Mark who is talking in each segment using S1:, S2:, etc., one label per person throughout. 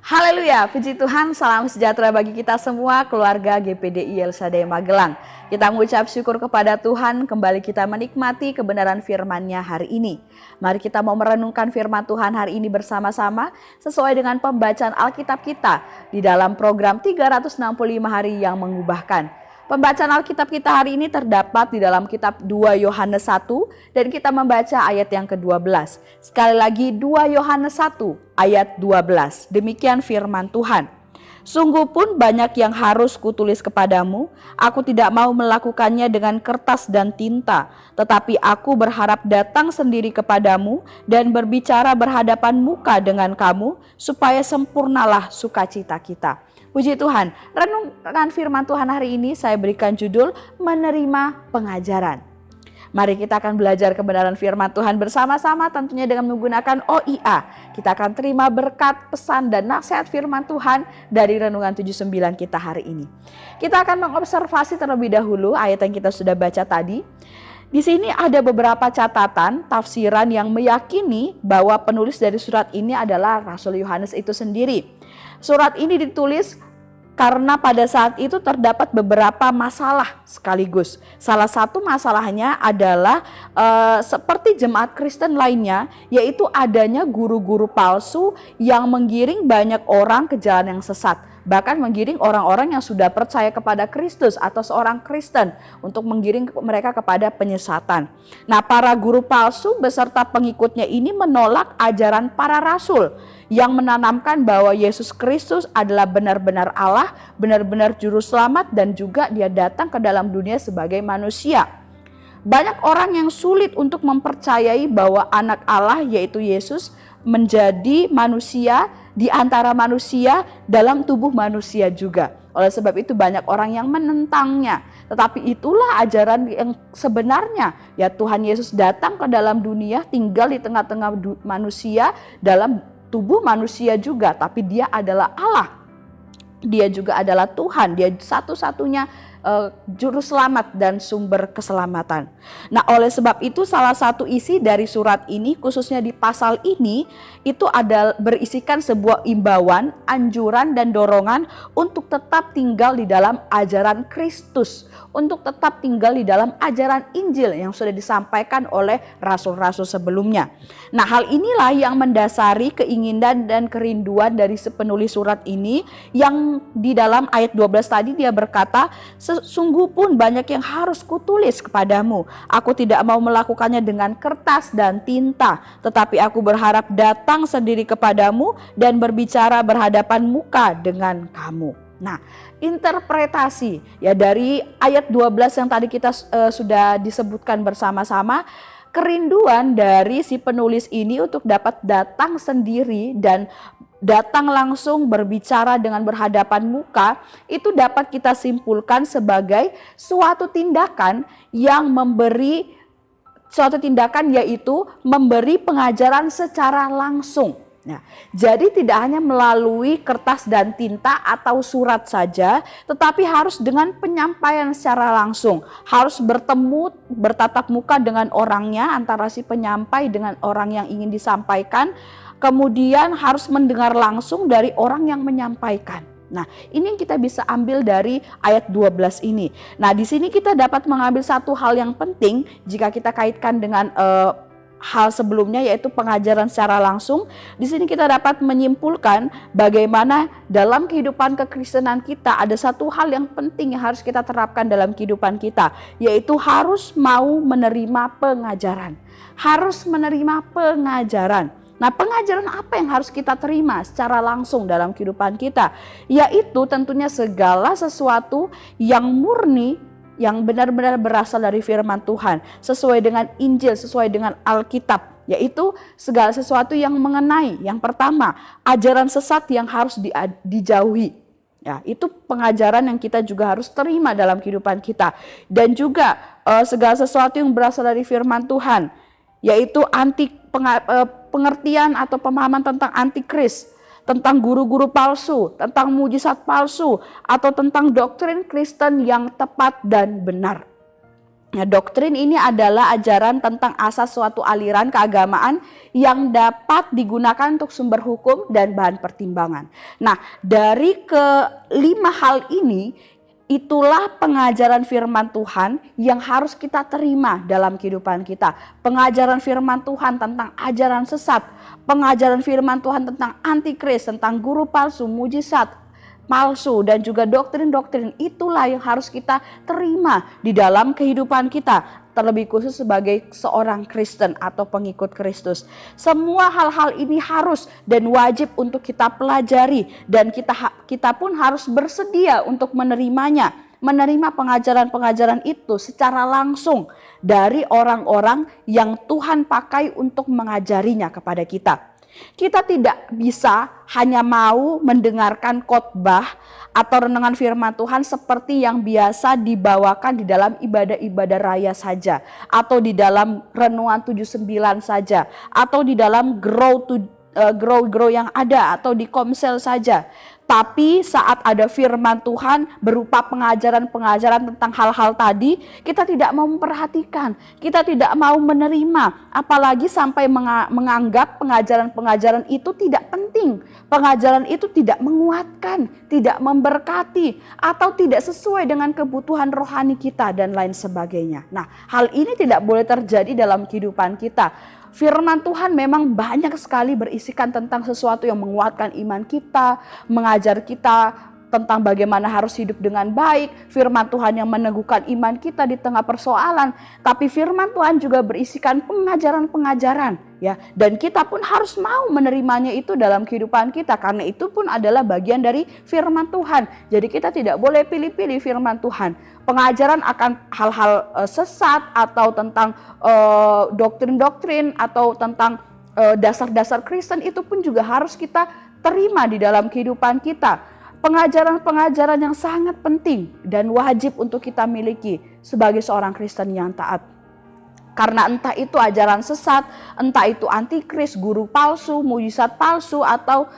S1: Haleluya, puji Tuhan, salam sejahtera bagi kita semua, keluarga GPDI El Shaddai Magelang. Kita mengucap syukur kepada Tuhan, kembali kita menikmati kebenaran firman-Nya hari ini. Mari kita mau merenungkan firman Tuhan hari ini bersama-sama, sesuai dengan pembacaan Alkitab kita di dalam program 365 hari yang mengubahkan. Pembacaan Alkitab kita hari ini terdapat di dalam kitab 2 Yohanes 1 dan kita membaca ayat yang ke-12. Sekali lagi 2 Yohanes 1 ayat 12. Demikian firman Tuhan. Sungguh pun banyak yang harus kutulis kepadamu, aku tidak mau melakukannya dengan kertas dan tinta, tetapi aku berharap datang sendiri kepadamu dan berbicara berhadapan muka dengan kamu, supaya sempurnalah sukacita kita. Puji Tuhan, renungan firman Tuhan hari ini saya berikan judul Menerima Pengajaran. Mari kita akan belajar kebenaran firman Tuhan bersama-sama, tentunya dengan menggunakan OIA. Kita akan terima berkat, pesan, dan nasihat firman Tuhan dari renungan 79 kita hari ini. Kita akan mengobservasi terlebih dahulu ayat yang kita sudah baca tadi. Di sini ada beberapa catatan, tafsiran yang meyakini bahwa penulis dari surat ini adalah Rasul Yohanes itu sendiri. Surat ini ditulis karena pada saat itu terdapat beberapa masalah sekaligus. Salah satu masalahnya adalah seperti jemaat Kristen lainnya, yaitu adanya guru-guru palsu yang menggiring banyak orang ke jalan yang sesat. Bahkan menggiring orang-orang yang sudah percaya kepada Kristus atau seorang Kristen untuk menggiring mereka kepada penyesatan. Nah, para guru palsu beserta pengikutnya ini menolak ajaran para rasul yang menanamkan bahwa Yesus Kristus adalah benar-benar Allah, benar-benar juru selamat, dan juga dia datang ke dalam dunia sebagai manusia. Banyak orang yang sulit untuk mempercayai bahwa anak Allah yaitu Yesus menjadi manusia di antara manusia dalam tubuh manusia juga. Oleh sebab itu banyak orang yang menentangnya. Tetapi itulah ajaran yang sebenarnya. Ya, Tuhan Yesus datang ke dalam dunia, tinggal di tengah-tengah manusia dalam tubuh manusia juga. Tapi dia adalah Allah. Dia juga adalah Tuhan. Dia satu-satunya juru selamat dan sumber keselamatan. Nah, oleh sebab itu salah satu isi dari surat ini, khususnya di pasal ini, itu ada berisikan sebuah imbauan, anjuran, dan dorongan untuk tetap tinggal di dalam ajaran Kristus, untuk tetap tinggal di dalam ajaran Injil yang sudah disampaikan oleh rasul-rasul sebelumnya. Nah, hal inilah yang mendasari keinginan dan kerinduan dari penulis surat ini, yang di dalam ayat 12 tadi dia berkata, sungguh pun banyak yang harus kutulis kepadamu. Aku tidak mau melakukannya dengan kertas dan tinta, tetapi aku berharap datang sendiri kepadamu dan berbicara berhadapan muka dengan kamu. Nah, interpretasi ya dari ayat 12 yang tadi kita sudah disebutkan bersama-sama, kerinduan dari si penulis ini untuk dapat datang sendiri dan datang langsung berbicara dengan berhadapan muka, itu dapat kita simpulkan sebagai suatu tindakan yang yaitu memberi pengajaran secara langsung. Nah, jadi tidak hanya melalui kertas dan tinta atau surat saja, tetapi harus dengan penyampaian secara langsung. Harus bertemu, bertatap muka dengan orangnya, antara si penyampai dengan orang yang ingin disampaikan. Kemudian harus mendengar langsung dari orang yang menyampaikan. Nah, ini yang kita bisa ambil dari ayat 12 ini. Nah, di sini kita dapat mengambil satu hal yang penting jika kita kaitkan dengan hal sebelumnya, yaitu pengajaran secara langsung. Di sini kita dapat menyimpulkan bagaimana dalam kehidupan kekristenan kita ada satu hal yang penting yang harus kita terapkan dalam kehidupan kita, yaitu harus mau menerima pengajaran. Harus menerima pengajaran. Nah, pengajaran apa yang harus kita terima secara langsung dalam kehidupan kita? Yaitu tentunya segala sesuatu yang murni, yang benar-benar berasal dari firman Tuhan, sesuai dengan Injil, sesuai dengan Alkitab, yaitu segala sesuatu yang mengenai, yang pertama, ajaran sesat yang harus dijauhi. Ya, itu pengajaran yang kita juga harus terima dalam kehidupan kita. Dan juga segala sesuatu yang berasal dari firman Tuhan, yaitu pengertian atau pemahaman tentang antikris, tentang guru-guru palsu, tentang mujizat palsu, atau tentang doktrin Kristen yang tepat dan benar. Nah, doktrin ini adalah ajaran tentang asas suatu aliran keagamaan yang dapat digunakan untuk sumber hukum dan bahan pertimbangan. Nah, dari kelima hal ini, itulah pengajaran firman Tuhan yang harus kita terima dalam kehidupan kita. Pengajaran firman Tuhan tentang ajaran sesat, pengajaran firman Tuhan tentang antikris, tentang guru palsu, mujizat palsu, dan juga doktrin-doktrin itulah yang harus kita terima di dalam kehidupan kita, terlebih khusus sebagai seorang Kristen atau pengikut Kristus. Semua hal-hal ini harus dan wajib untuk kita pelajari, dan kita pun harus bersedia untuk menerimanya, menerima pengajaran-pengajaran itu secara langsung dari orang-orang yang Tuhan pakai untuk mengajarinya kepada kita. Kita tidak bisa hanya mau mendengarkan khotbah atau renungan firman Tuhan seperti yang biasa dibawakan di dalam ibadah-ibadah raya saja, atau di dalam renungan 79 saja, atau di dalam grow yang ada, atau di komsel saja. Tapi saat ada firman Tuhan berupa pengajaran-pengajaran tentang hal-hal tadi, kita tidak mau memperhatikan, kita tidak mau menerima, apalagi sampai menganggap pengajaran-pengajaran itu tidak penting, pengajaran itu tidak menguatkan, tidak memberkati, atau tidak sesuai dengan kebutuhan rohani kita dan lain sebagainya. Nah, hal ini tidak boleh terjadi dalam kehidupan kita. Firman Tuhan memang banyak sekali berisikan tentang sesuatu yang menguatkan iman kita, mengajar kita tentang bagaimana harus hidup dengan baik. Firman Tuhan yang meneguhkan iman kita di tengah persoalan. Tapi firman Tuhan juga berisikan pengajaran-pengajaran, ya, dan kita pun harus mau menerimanya itu dalam kehidupan kita, karena itu pun adalah bagian dari firman Tuhan. Jadi kita tidak boleh pilih-pilih firman Tuhan. Pengajaran akan hal-hal sesat atau tentang doktrin-doktrin atau tentang dasar-dasar Kristen itu pun juga harus kita terima di dalam kehidupan kita. Pengajaran-pengajaran yang sangat penting dan wajib untuk kita miliki sebagai seorang Kristen yang taat. Karena entah itu ajaran sesat, entah itu antikris, guru palsu, mujizat palsu, atau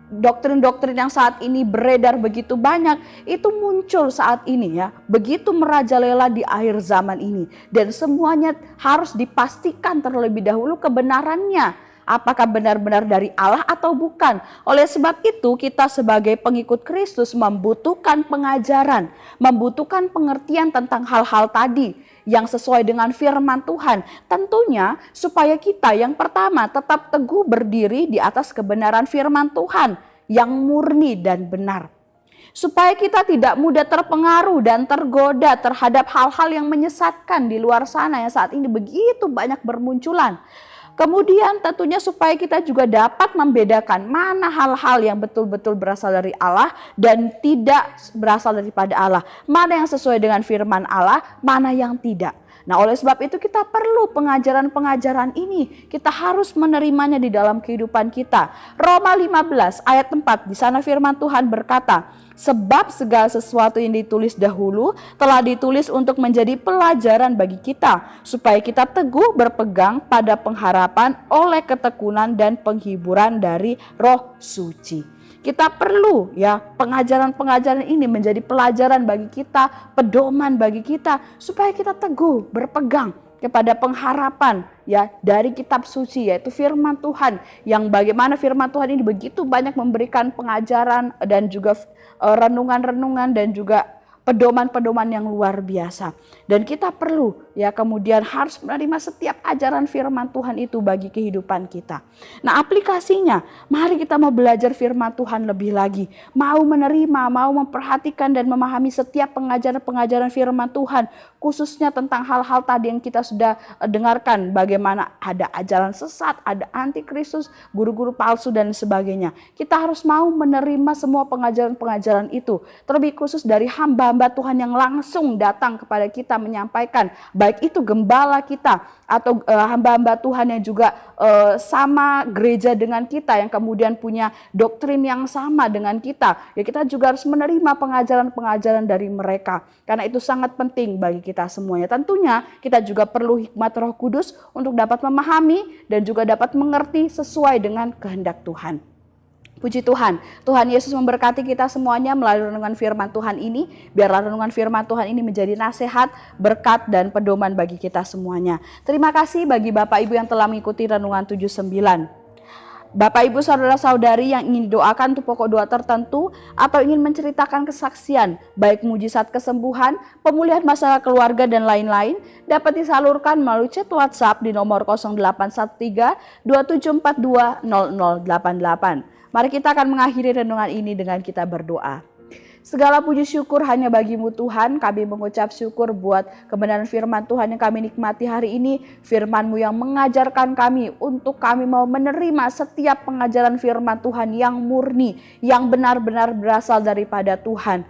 S1: doktrin-doktrin yang saat ini beredar begitu banyak, itu muncul saat ini, ya, begitu merajalela di akhir zaman ini, dan semuanya harus dipastikan terlebih dahulu kebenarannya, apakah benar-benar dari Allah atau bukan. Oleh sebab itu kita sebagai pengikut Kristus membutuhkan pengajaran, membutuhkan pengertian tentang hal-hal tadi yang sesuai dengan firman Tuhan. Tentunya supaya kita yang pertama tetap teguh berdiri di atas kebenaran firman Tuhan yang murni dan benar. Supaya kita tidak mudah terpengaruh dan tergoda terhadap hal-hal yang menyesatkan di luar sana yang saat ini begitu banyak bermunculan. Kemudian tentunya supaya kita juga dapat membedakan mana hal-hal yang betul-betul berasal dari Allah dan tidak berasal daripada Allah. Mana yang sesuai dengan firman Allah, mana yang tidak. Nah, oleh sebab itu kita perlu pengajaran-pengajaran ini. Kita harus menerimanya di dalam kehidupan kita. Roma 15 ayat 4, di sana firman Tuhan berkata, sebab segala sesuatu yang ditulis dahulu telah ditulis untuk menjadi pelajaran bagi kita, supaya kita teguh berpegang pada pengharapan oleh ketekunan dan penghiburan dari Roh Suci. Kita perlu, ya, pengajaran-pengajaran ini menjadi pelajaran bagi kita, pedoman bagi kita, supaya kita teguh berpegang kepada pengharapan, ya, dari kitab suci, yaitu firman Tuhan, yang bagaimana firman Tuhan ini begitu banyak memberikan pengajaran dan juga renungan-renungan dan juga pedoman-pedoman yang luar biasa. Dan kita perlu, ya, kemudian harus menerima setiap ajaran firman Tuhan itu bagi kehidupan kita. Nah, aplikasinya, mari kita mau belajar firman Tuhan lebih lagi. Mau menerima, mau memperhatikan dan memahami setiap pengajaran-pengajaran firman Tuhan. Khususnya tentang hal-hal tadi yang kita sudah dengarkan. Bagaimana ada ajaran sesat, ada antikristus, guru-guru palsu dan sebagainya. Kita harus mau menerima semua pengajaran-pengajaran itu. Terlebih khusus dari hamba-hamba Tuhan yang langsung datang kepada kita menyampaikan, baik itu gembala kita atau hamba-hamba Tuhan yang juga sama gereja dengan kita, yang kemudian punya doktrin yang sama dengan kita, ya, kita juga harus menerima pengajaran-pengajaran dari mereka, karena itu sangat penting bagi kita semuanya. Tentunya kita juga perlu hikmat Roh Kudus untuk dapat memahami dan juga dapat mengerti sesuai dengan kehendak Tuhan. Puji Tuhan, Tuhan Yesus memberkati kita semuanya melalui renungan firman Tuhan ini. Biarlah renungan firman Tuhan ini menjadi nasihat, berkat, dan pedoman bagi kita semuanya. Terima kasih bagi Bapak Ibu yang telah mengikuti renungan 79. Bapak Ibu saudara-saudari yang ingin didoakan untuk pokok doa tertentu atau ingin menceritakan kesaksian, baik mujizat kesembuhan, pemulihan masalah keluarga dan lain-lain, dapat disalurkan melalui chat WhatsApp di nomor 0813 2742 0088. Mari kita akan mengakhiri renungan ini dengan kita berdoa. Segala puji syukur hanya bagimu Tuhan, kami mengucap syukur buat kebenaran firman Tuhan yang kami nikmati hari ini. Firman-Mu yang mengajarkan kami untuk kami mau menerima setiap pengajaran firman Tuhan yang murni, yang benar-benar berasal daripada Tuhan.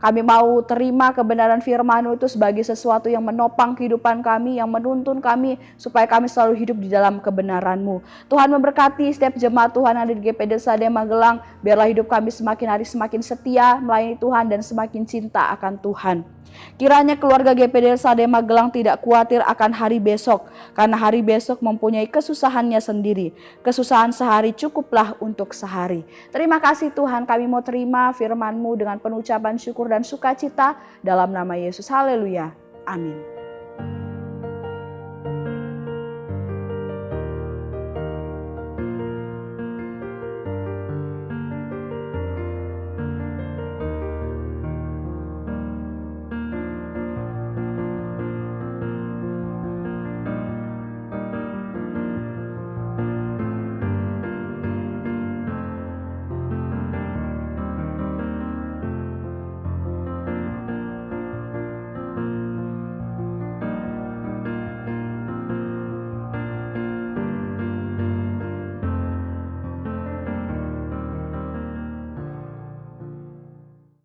S1: Kami mau terima kebenaran firman-Mu itu sebagai sesuatu yang menopang kehidupan kami, yang menuntun kami supaya kami selalu hidup di dalam kebenaran-Mu. Tuhan memberkati setiap jemaat Tuhan yang ada di GPD Sade Magelang. Biarlah hidup kami semakin hari semakin setia melayani Tuhan dan semakin cinta akan Tuhan. Kiranya keluarga GPD Sade Magelang tidak khawatir akan hari besok, karena hari besok mempunyai kesusahannya sendiri. Kesusahan sehari cukuplah untuk sehari. Terima kasih Tuhan, kami mau terima firman-Mu dengan penuh ucapan syukur dan sukacita dalam nama Yesus. Haleluya. Amin.